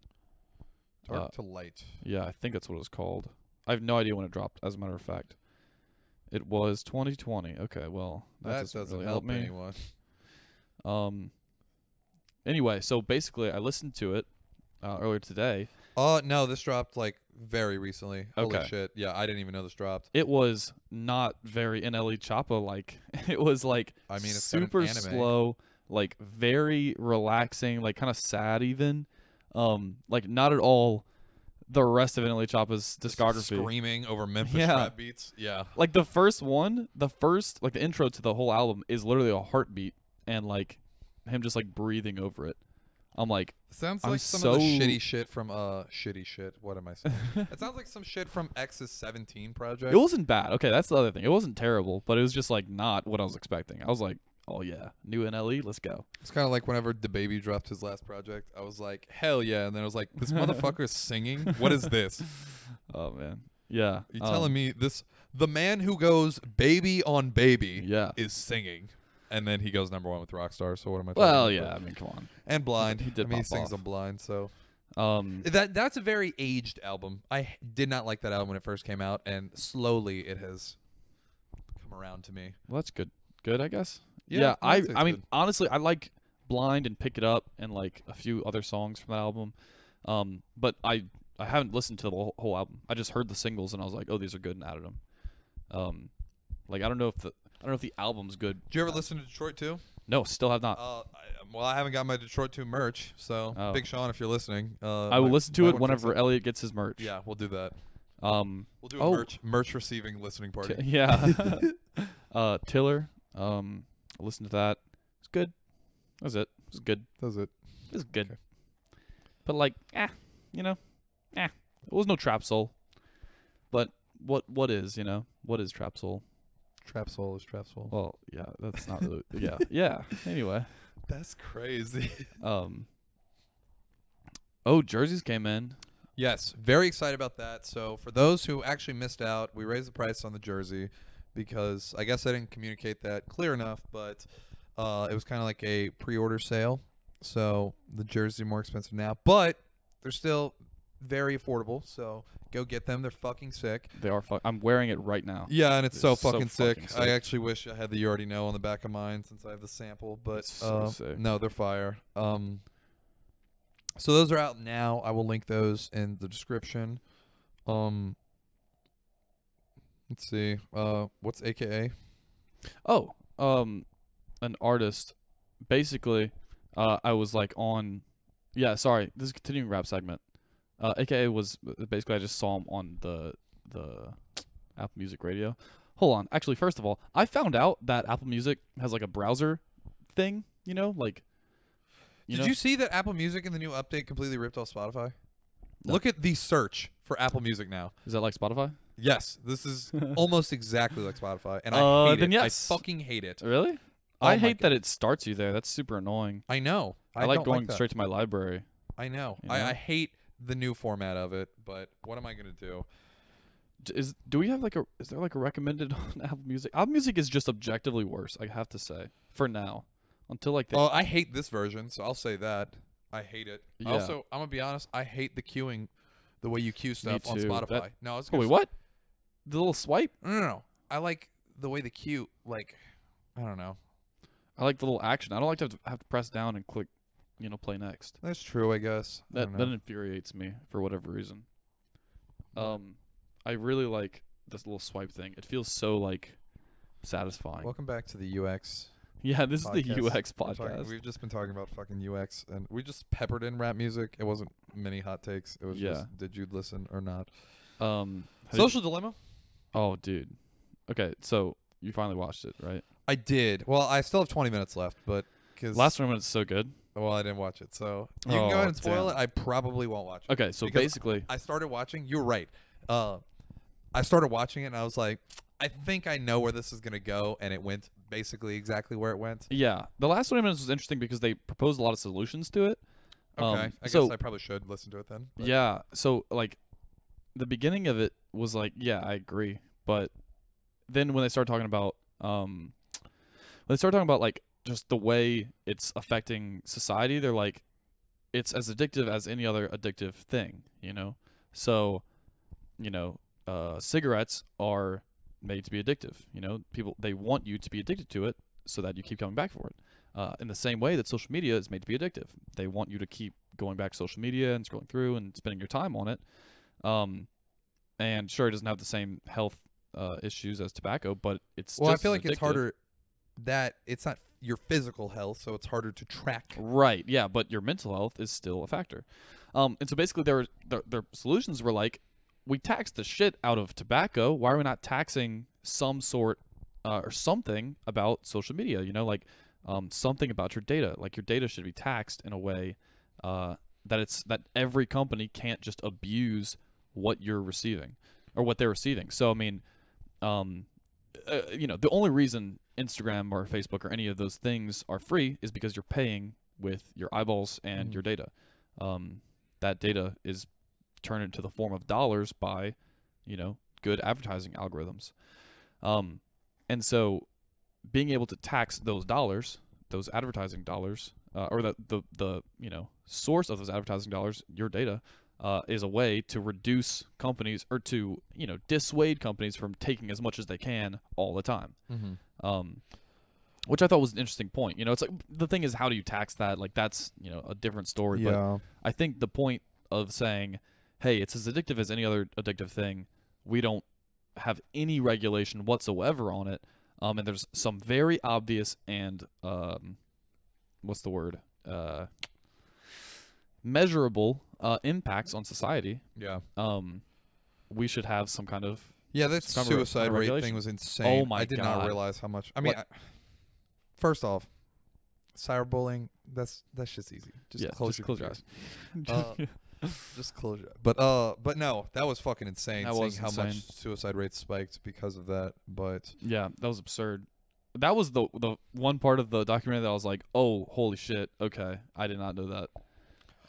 Dark to Light. Yeah, I think that's what it was called. I have no idea when it dropped, as a matter of fact. It was 2020. Okay, well, that doesn't really help me. Anyone. Anyway, so basically, I listened to it earlier today. Oh, no, this dropped like very recently. Holy Okay. shit. Yeah, I didn't even know this dropped. It was not very NLE Choppa like. It was like it's super slow, like very relaxing, like kind of sad even. Like not at all the rest of Elliott Choppa's Just discography. screaming over Memphis Yeah. rap beats. Yeah. Like the first one, like the intro to the whole album is literally a heartbeat and like him just like breathing over it. I'm like, Sounds I'm like some so of the shitty shit from shitty shit. What am I saying? It sounds like some shit from X's 17 project. it wasn't bad. Okay, that's the other thing. It wasn't terrible, but it was just like not what I was expecting. I was like, oh yeah, new NLE, let's go. It's kind of like whenever DaBaby dropped his last project, I was like, hell yeah, and then I was like, this motherfucker's singing. What is this? Oh man, yeah. You telling me the man who goes baby on baby Yeah. is singing, and then he goes #1 with Rockstar. So what am I? Well, talking yeah. about? I mean, come on. And Blind. He did I mean, he pop sings off. on Blind. So That's a very aged album. I did not like that album when it first came out, and slowly it has come around to me. well, that's good. Good, I guess. Yeah, I I'd say it's mean, good. honestly, I like Blind and Pick It Up and like a few other songs from that album. But I haven't listened to the whole album. I just heard the singles and I was like, oh, these are good, and added them. Like I don't know if the album's good. Did you ever listen to Detroit 2? No, still have not. Well, I haven't got my Detroit 2 merch, so Oh. Big Sean, if you're listening, I will listen to it whenever Elliott gets his merch. Yeah, we'll do that. We'll We'll do a merch receiving listening party. Yeah. Tiller. Listen to that. It's good. That was it. It was good. Does it? It was good. Okay. But like, it was no trap soul. But what is, what is trap soul? Trap soul is trap soul. Well, yeah, that's not really. Yeah, yeah. Anyway, That's crazy. oh, jerseys came in. Yes, very excited about that. So for those who actually missed out, we raised the price on the jersey because I guess I didn't communicate that clear enough, but it was kind of like a pre-order sale. So the jerseys are more expensive now, but they're still very affordable. So go get them. They're fucking sick. They are. I'm wearing it right now. Yeah, and it's so It's so fucking sick. fucking sick. I actually wish I had the "You Already Know" on the back of mine since I have the sample, but It's so sick. no, they're fire. So those are out now. I will link those in the description. Let's see. What's AKA? Oh, an artist. Basically, I was like on. Yeah, sorry. This is a continuing rap segment. AKA was basically I just saw him on the Apple Music radio. Hold on. Actually, first of all, I found out that Apple Music has like a browser thing. Did you see that Apple Music in the new update completely ripped off Spotify? No. Look at the search for Apple Music now. Is that like Spotify? Yes, this is almost exactly like Spotify, and I hate then it. yes. I fucking hate it. Really? Oh I my hate God. that it starts you there. That's super annoying. I know. I like don't going that. straight to my library. I know. You know? I hate the new format of it, but what am I gonna do? Do we have is there like a recommended on Apple Music? Apple Music is just objectively worse, I have to say, for now. Until like Well, I hate this version, so I'll say that. I hate it. Yeah. Also, I'm gonna be honest. I hate the queuing, the way you queue stuff on too. Spotify. No, I was Oh, gonna wait, what? The little swipe? No. I like the way the queue. Like, I don't know. I like the little action. I don't like to have to press down and click, play next. That's true, I guess. I don't That know. infuriates me for whatever reason. I really like this little swipe thing. It feels so like satisfying. Welcome back to the UX. Yeah, this is the podcast. UX podcast. We've just been talking about fucking UX, and we just peppered in rap music. It wasn't many hot takes. It was Yeah. just, did you listen or not? Have you- Social Dilemma. Oh, dude. Okay, so you finally watched it, right? I did. Well, I still have 20 minutes left, but because Last 20 minutes is so good. well, I didn't watch it, so you can go Oh, ahead and spoil damn. it. I probably won't watch it. Okay, so Because basically, I started watching. You're right. I started watching it, and I was like, I think I know where this is gonna go, and it went basically exactly where it went. yeah, the last 20 minutes was interesting because they proposed a lot of solutions to it. Okay, I guess so I probably should listen to it then. but- yeah, so like the beginning of it was like, yeah, I agree, but then when they start talking about like just the way it's affecting society, they're like, it's as addictive as any other addictive thing, So, cigarettes are made to be addictive. People, they want you to be addicted to it so that you keep coming back for it. In the same way that social media is made to be addictive. They want you to keep going back to social media and scrolling through and spending your time on it. And sure, it doesn't have the same health issues as tobacco, but it's Well, I just feel as like it's addictive. harder. that it's not your physical health, so it's harder to track. Right. Yeah, but your mental health is still a factor. And so basically, their solutions were like, we tax the shit out of tobacco. Why are we not taxing some sort or something about social media? You know, like something about your data. Like your data should be taxed in a way that every company can't just abuse what you're receiving or what they're receiving. So I mean, you know, the only reason Instagram or Facebook or any of those things are free is because you're paying with your eyeballs and your data. That data is turned into the form of dollars by, you know, good advertising algorithms. And so being able to tax those dollars, those advertising dollars, or the you know, source of those advertising dollars, your data, is a way to reduce companies or to, you know, dissuade companies from taking as much as they can all the time. Which I thought was an interesting point. You know, it's like the thing is, how do you tax that? Like that's, you know, a different story. Yeah. But I think the point of saying, hey, it's as addictive as any other addictive thing, we don't have any regulation whatsoever on it. And there's some very obvious and what's the word? Measurable impacts on society. Yeah. We should have some kind of that suicide rate regulation. thing was insane. Oh my I did not realize how much. I mean, first off, cyberbullying, that's just easy. Just close your eyes. Just close your eyes. But no, that was fucking insane. That seeing was how insane. much suicide rates spiked because of that. But yeah, that was absurd. That was the one part of the documentary that I was like, oh, holy shit. Okay, I did not know that.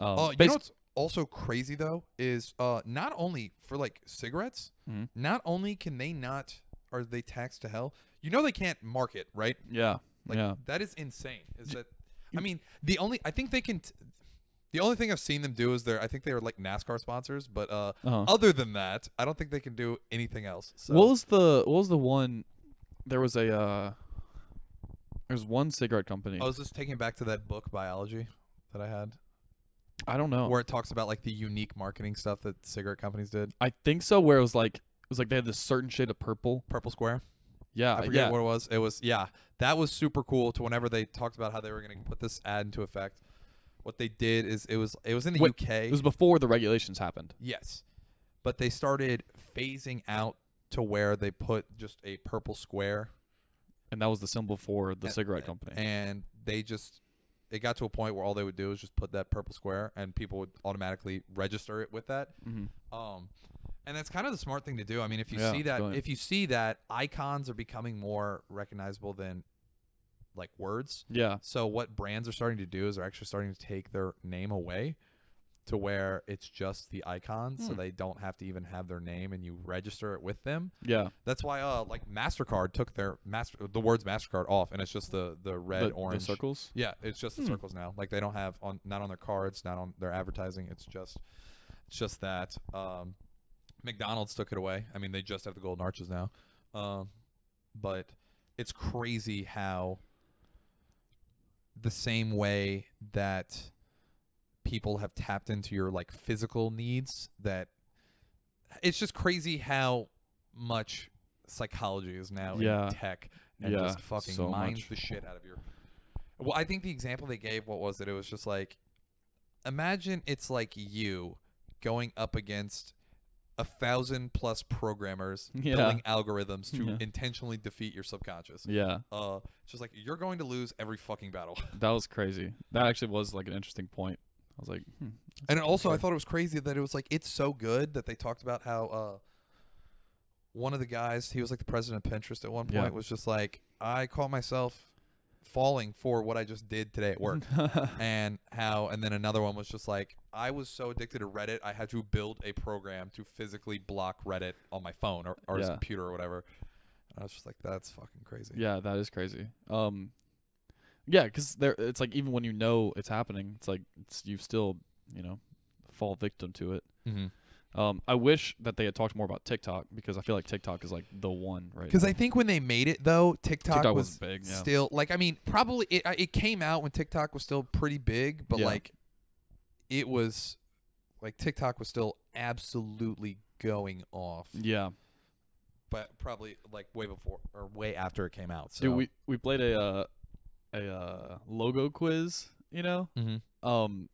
you know what's also crazy though is not only for like cigarettes, not only can they not, are they taxed to hell? You know they can't market, right? Yeah. Like that is insane. Is that? I mean, the only thing I've seen them do is I think they were like NASCAR sponsors, but other than that, I don't think they can do anything else. So. What was the one? There's one cigarette company. I was just taking back to that book Biology that I had. I don't know. Where it talks about like the unique marketing stuff that cigarette companies did. I think so. Where it was like they had this certain shade of purple. Purple square. Yeah, I forget what it was. It was that was super cool. To whenever they talked about how they were going to put this ad into effect, what they did is it was in the UK. It was before the regulations happened. Yes, but they started phasing out to where they put just a purple square, and that was the symbol for the cigarette company. And it got to a point where all they would do is just put that purple square, and people would automatically register it with that. And that's kind of the smart thing to do. I mean, if you see that icons are becoming more recognizable than like words. Yeah. So what brands are starting to do is they're actually starting to take their name away to where it's just the icons, so they don't have to even have their name, and you register it with them. Yeah. That's why like MasterCard took the words MasterCard off, and it's just the red, orange. The circles? Yeah, it's just the circles now. Like they don't have not on their cards, not on their advertising. It's just that. McDonald's took it away. I mean, they just have the golden arches now. But it's crazy how the same way that people have tapped into your like physical needs, that it's just crazy how much psychology is now in tech and just fucking mines the shit out of your. Well, I think the example they gave, what was it? It was just like, imagine it's like you going up against 1,000+ programmers building algorithms to intentionally defeat your subconscious. Yeah. It's just like you're going to lose every fucking battle. That was crazy. That actually was like an interesting point. I was like, and also I thought it was crazy that it was like it's so good that they talked about how one of the guys, he was like the president of Pinterest at one point, was just like, I caught myself falling for what I just did today at work. and then another one was just like, I was so addicted to Reddit, I had to build a program to physically block Reddit on my phone or his computer or whatever. And I was just like, that's fucking crazy. Yeah, that is crazy. Yeah, because it's like even when you know it's happening, it's like you still, you know, fall victim to it. I wish that they had talked more about TikTok, because I feel like TikTok is like the one right now. Because I think when they made it though, TikTok was big, still like, I mean, probably it came out when TikTok was still pretty big, but like it was like TikTok was still absolutely going off. Yeah. but probably like way before or way after it came out. So Dude, we played a logo quiz, you know?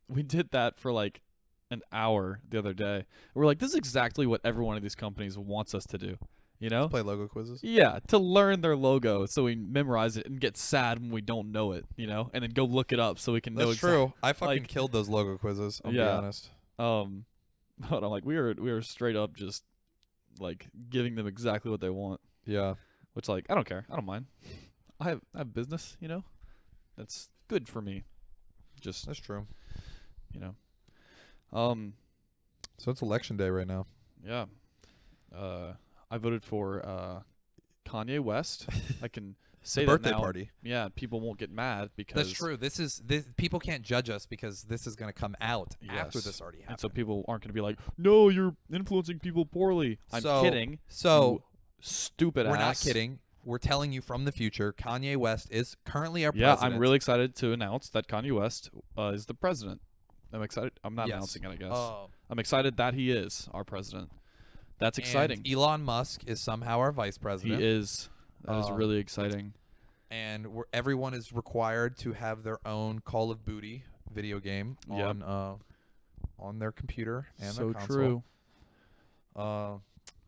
We did that for like an hour the other day. We're like, this is exactly what every one of these companies wants us to do, you know? play logo quizzes. Yeah, to learn their logo so we memorize it and get sad when we don't know it, you know? And then go look it up so we can know That's true. I fucking killed those logo quizzes, I'll be honest. But I'm like, we were straight up just like giving them exactly what they want. Yeah. Which, like, I don't care. I don't mind. I have business, you know? That's good for me. Just That's true. You know. So it's election day right now. Yeah. I voted for Kanye West. I can say that birthday now. Party. Yeah, people won't get mad because That's true. This people can't judge us because this is going to come out after this already happened. And so people aren't going to be like, "No, you're influencing people poorly." I'm kidding. So stupid ass. We're not kidding. We're telling you from the future, Kanye West is currently our president. president. I'm really excited to announce that Kanye West is the president. I'm excited. I'm not announcing it, I guess. I'm excited that he is our president. That's exciting. And Elon Musk is somehow our vice president. He is. That is really exciting. And everyone is required to have their own Call of Duty video game on their computer and their console. So true.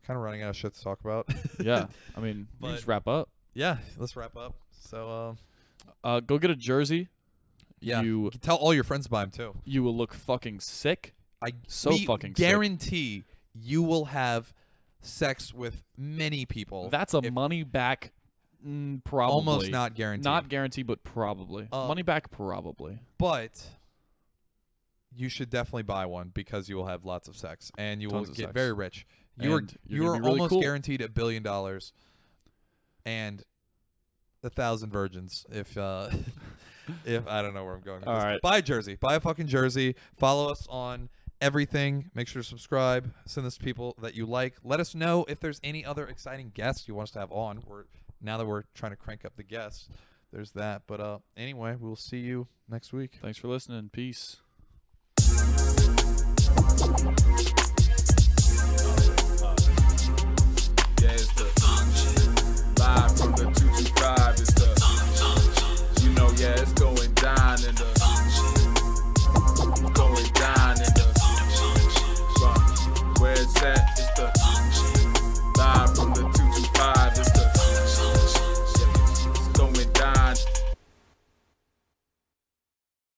Kind of running out of shit to talk about. Yeah, I mean, we just wrap up. Yeah, let's wrap up. So, go get a jersey. Yeah, you can tell all your friends to buy them too. You will look fucking sick. We guarantee you will have sex with many people. That's a money back. Probably. Almost not guaranteed. Not guaranteed, but probably. Money back, probably. But you should definitely buy one because you will have lots of sex and you will get very rich. You are really almost guaranteed $1 billion and 1,000 virgins. If I don't know where I'm going with this. Right. Buy a jersey. Buy a fucking jersey. Follow us on everything. Make sure to subscribe. Send this to people that you like. Let us know if there's any other exciting guests you want us to have on. Now that we're trying to crank up the guests, there's that. But anyway, we'll see you next week. Thanks for listening. Peace.